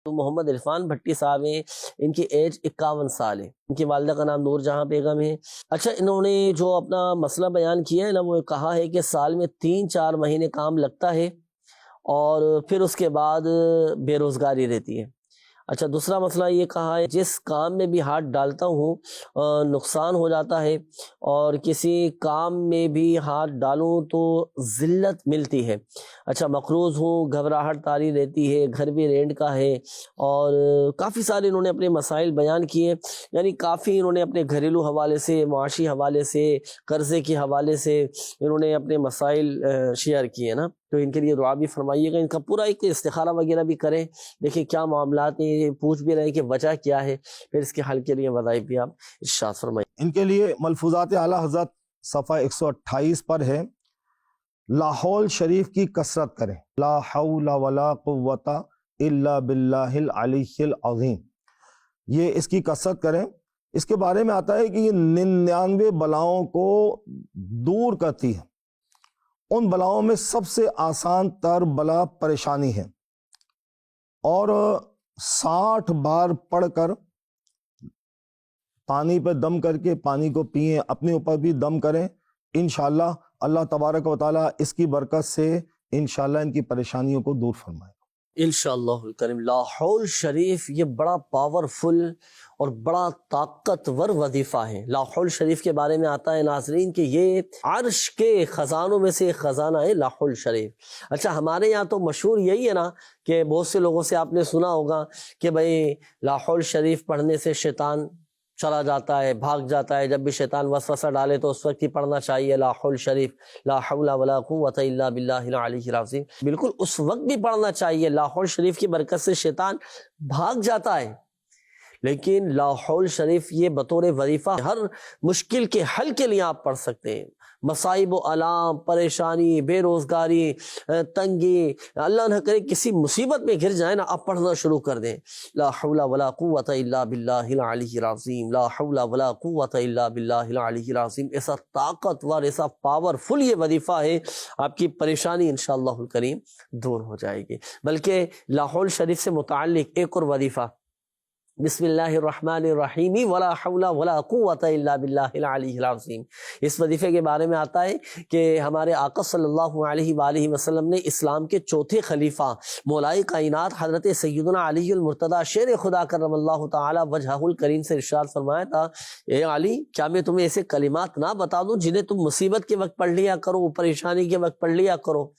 محمد عرفان بھٹی صاحب ہیں، ان کی ایج 51 سال ہے، ان کی والدہ کا نام نور جہاں بیگم ہے۔ اچھا، انہوں نے جو اپنا مسئلہ بیان کیا ہے نا، وہ کہا ہے کہ سال میں 3-4 مہینے کام لگتا ہے اور پھر اس کے بعد بے روزگاری رہتی ہے۔ اچھا، دوسرا مسئلہ یہ کہا ہے جس کام میں بھی ہاتھ ڈالتا ہوں نقصان ہو جاتا ہے، اور کسی کام میں بھی ہاتھ ڈالوں تو ذلت ملتی ہے۔ اچھا، مقروض ہوں، گھبراہٹ طاری رہتی ہے، گھر بھی رینٹ کا ہے، اور کافی سارے انہوں نے اپنے مسائل بیان کیے، یعنی کافی انہوں نے اپنے گھریلو حوالے سے، معاشی حوالے سے، قرضے کے حوالے سے انہوں نے اپنے مسائل شیئر کیے نا۔ تو ان کے لیے دعا بھی فرمائیے گا، ان کا پورا ایک استخارہ وغیرہ بھی کریں، دیکھیں کیا معاملات ہیں، پوچھ بھی رہے کہ وجہ کیا ہے، پھر اس کے حل کے لیے وظائف بھی آپ ارشاد فرمائیے۔ ان کے لیے ملفوظات اعلیٰ حضرت صفحہ 128 پر ہے، لاحول شریف کی کثرت کریں، لا حول ولا قوت الا باللہ العلی العظیم، یہ اس کی کثرت کریں۔ اس کے بارے میں آتا ہے کہ یہ 99 بلاؤں کو دور کرتی ہے۔ ان بلاؤں میں سب سے آسان تر بلا پریشانی ہے، اور 60 بار پڑھ کر پانی پہ دم کر کے پانی کو پئیں، اپنے اوپر بھی دم کریں، انشاءاللہ اللہ تبارک و تعالیٰ اس کی برکت سے انشاءاللہ ان کی پریشانیوں کو دور فرمائے۔ انشاءاللہ الکریم لا حول شریف یہ بڑا پاورفل اور بڑا طاقتور وظیفہ ہے۔ لا حول شریف کے بارے میں آتا ہے ناظرین کہ یہ عرش کے خزانوں میں سے ایک خزانہ ہے لا حول شریف۔ اچھا، ہمارے یہاں تو مشہور یہی ہے نا کہ بہت سے لوگوں سے آپ نے سنا ہوگا کہ بھئی لا حول شریف پڑھنے سے شیطان چلا جاتا ہے، بھاگ جاتا ہے، جب بھی شیطان وسوسہ ڈالے تو اس وقت ہی پڑھنا چاہیے لا حول شریف، لا حول ولا قوت الا باللہ العلی العظیم۔ بالکل اس وقت بھی پڑھنا چاہیے، لا حول شریف کی برکت سے شیطان بھاگ جاتا ہے۔ لیکن لا حول شریف یہ بطور وظیفہ ہر مشکل کے حل کے لیے آپ پڑھ سکتے ہیں، مصائب و آلام، پریشانی، بے روزگاری، تنگی، اللہ نہ کرے کسی مصیبت میں گر جائے نا، آپ پڑھنا شروع کر دیں، لا حول ولا قوت الا باللہ العلی العظیم، لا حول ولا قوت الا باللہ العلی العظیم۔ ایسا طاقتور، ایسا پاورفل یہ وظیفہ ہے، آپ کی پریشانی انشاءاللہ الکریم دور ہو جائے گی۔ بلکہ لا حول شریف سے متعلق ایک اور وظیفہ، بسم اللہ الرحمن الرحیم ولا حول ولا قوت الا باللہ العلی العظیم۔ اس وظیفے کے بارے میں آتا ہے کہ ہمارے آقا صلی اللہ علیہ وآلہ وسلم نے اسلام کے چوتھے خلیفہ مولائے کائنات حضرت سیدنا علی المرتضیٰ شیر خدا کرم اللہ تعالی وجہہ الکریم سے ارشاد فرمایا تھا، اے علی کیا میں تمہیں ایسے کلمات نہ بتا دوں جنہیں تم مصیبت کے وقت پڑھ لیا کرو، پریشانی کے وقت پڑھ لیا کرو۔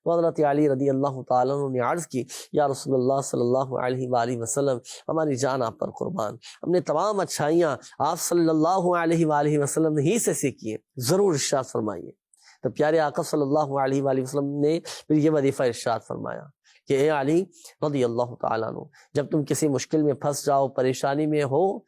حضرت علی رضی اللہ تعالیٰ عنہ نے عرض کی، یا رسول اللہ صلی اللہ علیہ وآلہ وسلم، ہماری جان آپ پر قربان، ہم نے تمام اچھائیاں آپ صلی اللہ علیہ وآلہ وسلم ہی سے سیکھی ہیں، ضرور ارشاد فرمائیے۔ تو پیارے آقا صلی اللہ علیہ وآلہ وسلم نے پھر یہ وظیفہ ارشاد فرمایا کہ اے علی رضی اللہ تعالیٰ عنہ، جب تم کسی مشکل میں پھنس جاؤ، پریشانی میں ہو،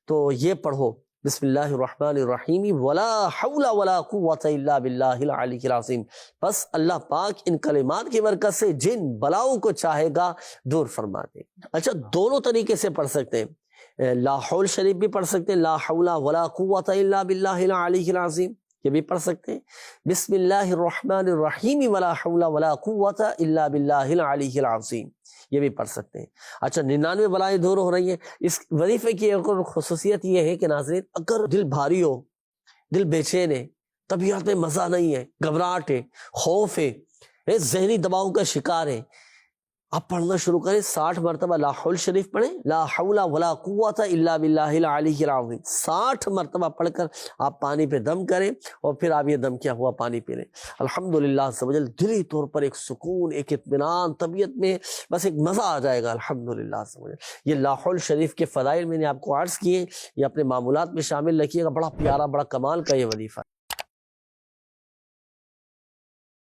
تو یہ پڑھو، بسم اللہ الرحمن الرحیم ولا حول ولا قوت الا باللہ العلی العظیم۔ بس اللہ پاک ان کلمات کی برکت سے جن بلاؤں کو چاہے گا دور فرما دے۔ اچھا، دونوں طریقے سے پڑھ سکتے ہیں، لا حول شریف بھی پڑھ سکتے ہیں، لا حول ولا قوت الا باللہ العلی العظیم یہ بھی پڑھ سکتے ہیں، بسم اللہ الرحمن الرحیم ولا حول ولا قوت الا باللہ العلی العظیم یہ بھی پڑھ سکتے ہیں۔ اچھا، 99 بلائیں دور ہو رہی ہیں۔ اس وظیفے کی ایک اور خصوصیت یہ ہے کہ ناظرین، اگر دل بھاری ہو، دل بے چین ہے، طبیعت میں مزہ نہیں ہے، گھبراہٹ ہے، خوف ہے، ذہنی دباؤ کا شکار ہے، آپ پڑھنا شروع کریں، 60 مرتبہ لا حول شریف پڑھیں، لا حول ولا قوت الا باللہ العلی العظیم 60 مرتبہ پڑھ کر آپ پانی پہ دم کریں، اور پھر آپ یہ دم کیا ہوا پانی پی لیں۔ الحمدللہ عز و جل دلی طور پر ایک سکون، ایک اطمینان، طبیعت میں بس ایک مزہ آ جائے گا الحمدللہ عز و جل۔ یہ لا حول شریف کے فضائل میں نے آپ کو عرض کیے، یہ اپنے معمولات میں شامل رکھیے گا، بڑا پیارا، بڑا کمال کا یہ وظیفہ ہے۔